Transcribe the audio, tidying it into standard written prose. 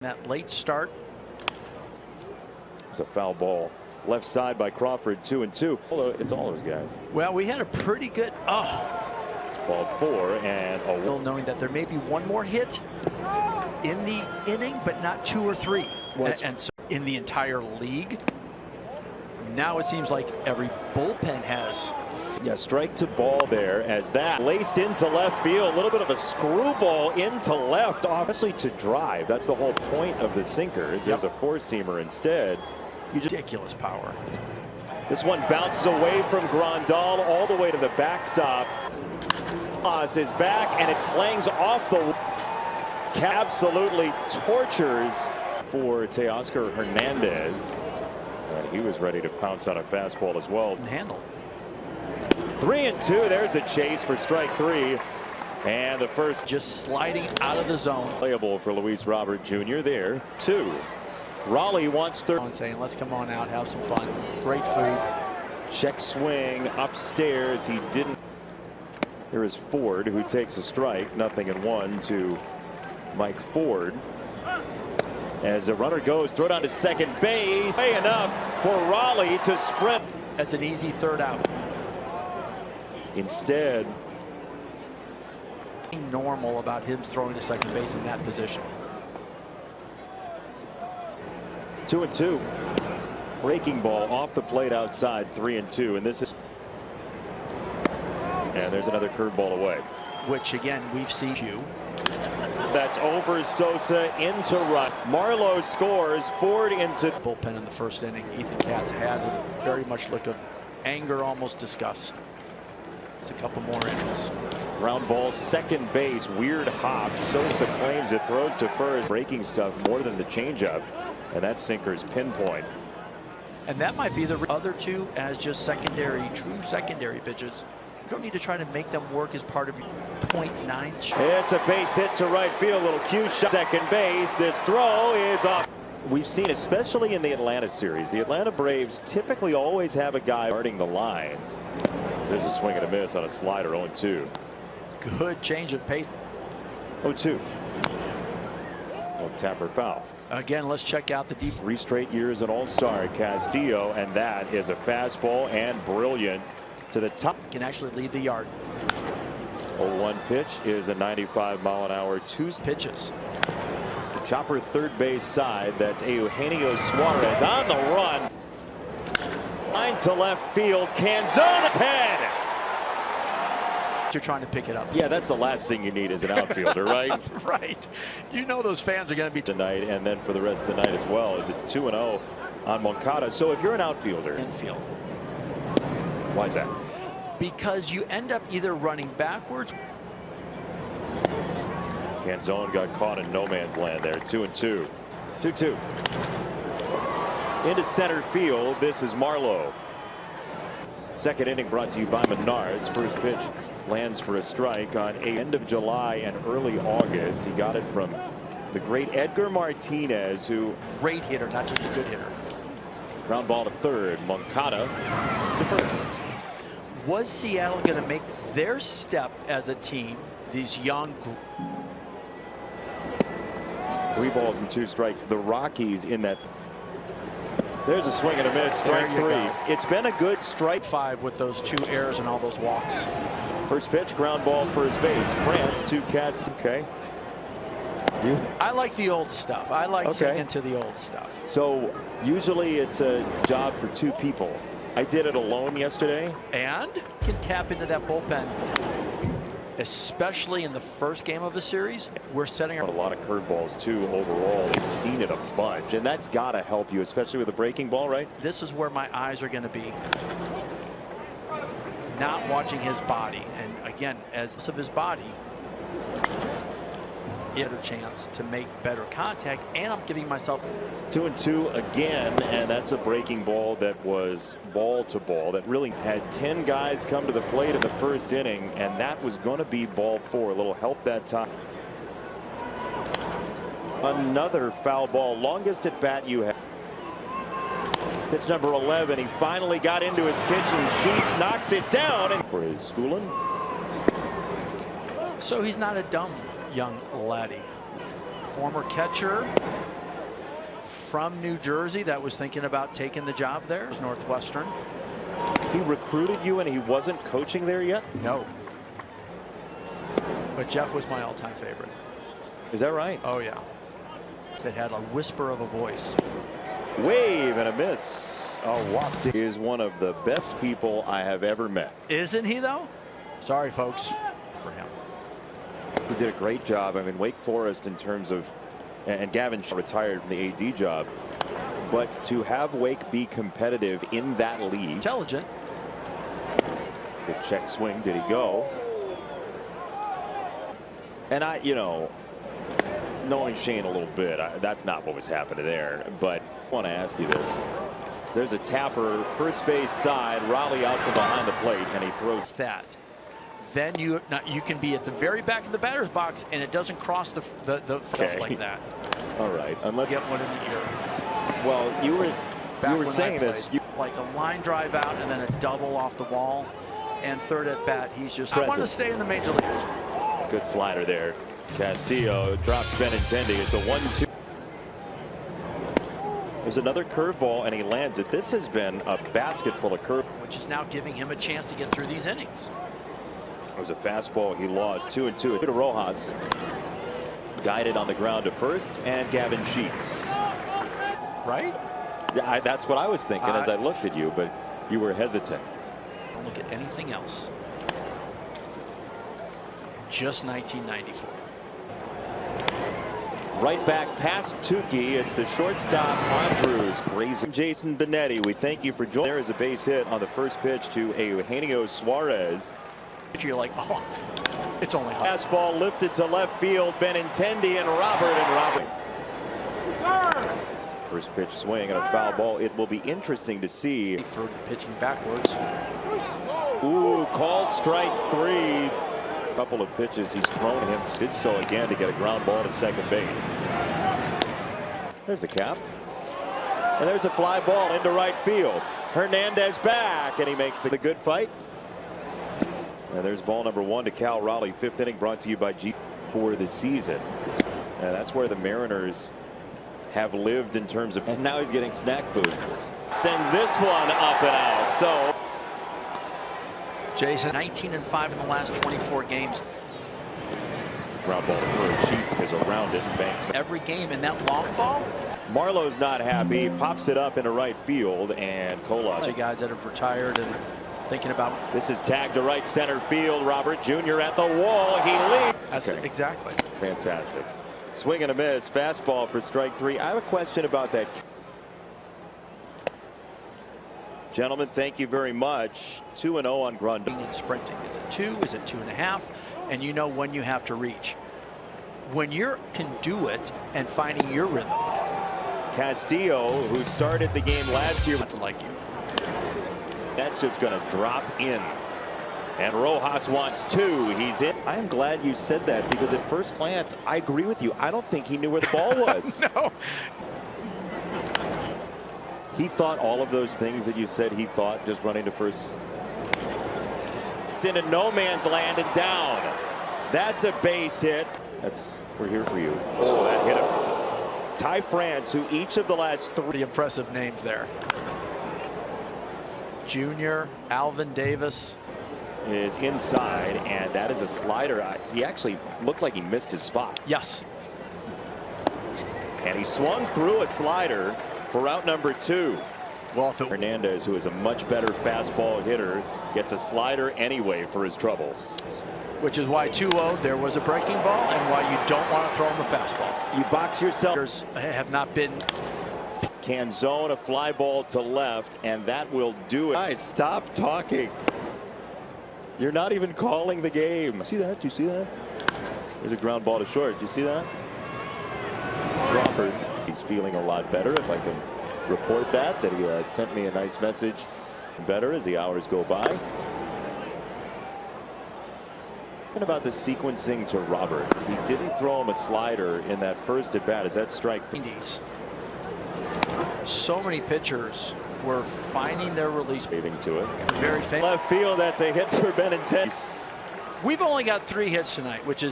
That late start. It's a foul ball. Left side by Crawford, 2-2. It's all those guys. Well, we had a pretty good. Ball 4 and a. Still knowing that there may be one more hit in the inning, but not 2 or 3. And so in the entire league, now it seems like every bullpen has. Yeah, strike to ball there as that laced into left field. A little bit of a screwball into left, obviously to drive. That's the whole point of the sinker. There's a four-seamer instead. Ridiculous power. This one bounces away from Grandal all the way to the backstop. Oz is back and it clangs off the. Absolutely tortures for Teoscar Hernandez. And he was ready to pounce on a fastball as well. Handle. 3-2. There's a chase for strike 3. And the first just sliding out of the zone. Playable for Luis Robert Jr. there. 2. Raleigh wants third. Saying, let's come on out, have some fun. Great food. Check swing upstairs. He didn't. There is Ford, who takes a strike. 0-1 to Mike Ford. As the runner goes, throw down to second base. Way enough for Raleigh to sprint. That's an easy third out. Instead, normal about him throwing to second base in that position. 2-2. Breaking ball off the plate outside. 3-2, and this is. And there's another curveball away. Which again we've seen you. That's over Sosa into right. Marlowe scores. Ford into bullpen in the first inning. Ethan Katz had a very much look of anger, almost disgust. It's a couple more innings. Ground ball, second base, weird hop. Sosa claims it, throws to first. Breaking stuff more than the changeup, and that sinker's pinpoint. And that might be the other two as just secondary, true secondary pitches. You don't need to try to make them work as part of your .9. It's a base hit to right field, little cue shot. Second base, this throw is off. We've seen, especially in the Atlanta series, the Atlanta Braves typically always have a guy guarding the lines. So there's a swing and a miss on a slider, 0-2. Good change of pace. 0-2. Tapper foul. Again, let's check out the deep. 3 straight years an all-star, Castillo, and that is a fastball and brilliant to the top. Can actually leave the yard. 0-1 pitch is a 95-mile-an-hour 2 pitches. The chopper third base side. That's Eugenio Suarez on the run. Line to left field. Canzone's head. You're trying to pick it up. Yeah, that's the last thing you need as an outfielder, right? Right. You know those fans are going to be tonight, and then for the rest of the night as well, as it's 2-0 on Moncada. So if you're an outfielder, infield. Why is that? Because you end up either running backwards. Canzone got caught in no man's land there. 2-2. 2-2. Into center field. This is Marlowe. Second inning brought to you by Menards. First pitch lands for a strike on end of July and early August. He got it from the great Edgar Martinez, who great hitter, not just a good hitter. Ground ball to third. Moncada to first. Was Seattle going to make their step as a team? These young. 3 balls and 2 strikes. The Rockies in that. There's a swing and a miss. Strike 3. Go. It's been a good strike 5 with those 2 errors and all those walks. First pitch, ground ball first base. France to Cast. Okay. I like the old stuff. I like sticking to the old stuff. So usually it's a job for 2 people. I did it alone yesterday. And can tap into that bullpen. Especially in the first game of the series, we're setting a lot of curveballs too overall. They've seen it a bunch, and that's got to help you, especially with a breaking ball, right? This is where my eyes are going to be. Not watching his body, and again, as of his body, he had a chance to make better contact, and I'm giving myself 2-2 again, and that's a breaking ball that was ball to ball. That really had 10 guys come to the plate in the first inning, and that was going to be ball 4. A little help that time. Another foul ball, longest at bat you have. Pitch number 11. He finally got into his kitchen sheets, knocks it down, and for his schooling. So he's not a dumb young laddie. Former catcher, from New Jersey that was thinking about taking the job there. It was Northwestern. He recruited you and he wasn't coaching there yet? No. But Jeff was my all-time favorite. Is that right? Oh, yeah. It had a whisper of a voice. Wave and a miss. Walked is one of the best people I have ever met. Isn't he, though? Sorry, folks, for him. He did a great job. I mean, Wake Forest in terms of, and Gavin retired from the AD job. But to have Wake be competitive in that league. Intelligent. The check swing. Did he go? And knowing Shane a little bit, that's not what was happening there. But I want to ask you this. There's a tapper, first base side, Raleigh out from behind the plate, and he throws that. Then you can be at the very back of the batter's box, and it doesn't cross the stuff like that. All right, unless get one in the ear. Well, you were saying this. Like a line drive out and then a double off the wall, and third at bat, he's just. I want to stay in the major leagues. Good slider there. Castillo drops Benintendi. It's a 1-2. There's another curveball, and he lands it. This has been a basket full of curve, which is now giving him a chance to get through these innings. It was a fastball. He lost 2-2. To Rojas, guided on the ground to first, and Gavin Sheets. Right? Yeah, that's what I was thinking as I looked at you, but you were hesitant. Don't look at anything else. Just 1994. Right back past Tukey. It's the shortstop Andrews grazing Jason Benetti. We thank you for joining. There is a base hit on the first pitch to Eugenio Suarez. You're like, oh, it's only hot. Fastball lifted to left field. Benintendi and Robert. First pitch swing and a foul ball. It will be interesting to see. For pitching backwards. Ooh, called strike 3. Couple of pitches he's thrown him. Did so again to get a ground ball to second base. There's a cap. And there's a fly ball into right field. Hernandez back, and he makes the good fight. And there's ball number 1 to Cal Raleigh. 5th inning brought to you by G for the season. And that's where the Mariners have lived in terms of. And now he's getting snack food. Sends this one up and out. So. Jason, 19-5 in the last 24 games. Ground ball to first. Sheets is around it and banks. Every game in that long ball. Marlowe's not happy. Pops it up into right field, and Kola. Guys that have retired and thinking about. This is tagged to right center field. Robert Jr. at the wall. He leads. That's exactly. Fantastic. Swing and a miss. Fastball for strike 3. I have a question about that. Gentlemen, thank you very much. 2-0 on Grandal. And sprinting. Is it 2? Is it 2.5? And you know when you have to reach. When you can do it and finding your rhythm. Castillo, who started the game last year. Not to like you. That's just going to drop in. And Rojas wants 2. He's in. I'm glad you said that, because at first glance, I agree with you. I don't think he knew where the ball was. No. He thought all of those things that you said he thought, just running to first. It's into no man's land and down. That's a base hit. We're here for you. Oh, that hit him. Ty France, who each of the last 3 impressive names there. Junior, Alvin Davis. Is inside, and that is a slider. He actually looked like he missed his spot. Yes. And he swung through a slider for out number 2. Well, if Hernandez, who is a much better fastball hitter, gets a slider anyway for his troubles. Which is why 2-0 there was a breaking ball, and why you don't want to throw him the fastball. You box yourself. Have not been. Can zone a fly ball to left, and that will do it. Guys, stop talking. You're not even calling the game. See that? Do you see that? There's a ground ball to short. Do you see that? Crawford. He's feeling a lot better, if I can report that he sent me a nice message. Better as the hours go by. And about the sequencing to Robert. He didn't throw him a slider in that first at bat. Is that strike? So many pitchers were finding their release. Waving to us. Very famous. Left field. That's a hit for Benintendi. We've only got 3 hits tonight, which is